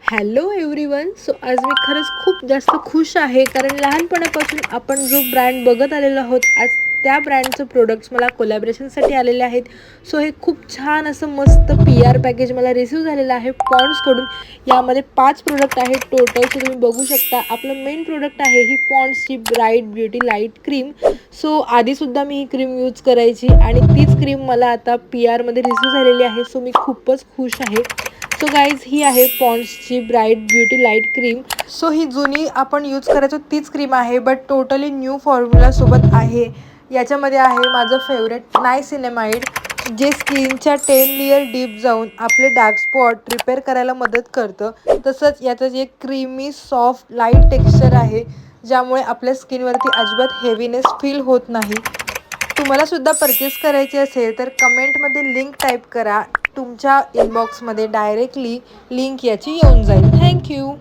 Hello everyone. So आज मी खरंच खूप जास्त खुश आहे, कारण लहानपणापासून आपण जो ब्रँड बघत आलेलो आहोत, आज त्या ब्रँडचं प्रोडक्ट्स मला कोलॅबरेशनसाठी आलेले आहेत. सो हे खूप छान असं मस्त PR पॅकेज मला रिसीव्ह झालेलं आहे पॉन्ड्सकडून. यामध्ये 5 प्रोडक्ट आहेत टोटल. सो तुम्ही बघू शकता, आपलं मेन प्रोडक्ट आहे ही पॉन्ड्सची bright beauty light cream. So आधीसुद्धा मी ही क्रीम यूज करायची आणि तीच क्रीम मला आता PRमध्ये रिसीव्ह झालेली आहे. सो मी खूपच खुश आहे. सो गाईज, ही आहे पॉन्ड्सची bright beauty light cream. So ही जुनी आपण यूज करायचो तीच क्रीम आहे, बट टोटली न्यू फॉर्म्युलासोबत आहे. याच्यामध्ये आहे माझं फेवरेट नायसिनेमाइड, जे स्किनच्या 10 लेयर डीप जाऊन आपले डार्क स्पॉट रिपेअर करायला मदत करतं. तसंच याचं जे क्रीमी सॉफ्ट लाईट टेक्स्चर आहे, ज्यामुळे आपल्या स्किनवरती अजिबात हेवीनेस फील होत नाही. तुम्हालासुद्धा परचेस करायची असेल तर कमेंटमध्ये लिंक टाईप करा. तुमच्या इनबॉक्समध्ये डायरेक्टली लिंक याची येऊन जाईल. थँक्यू.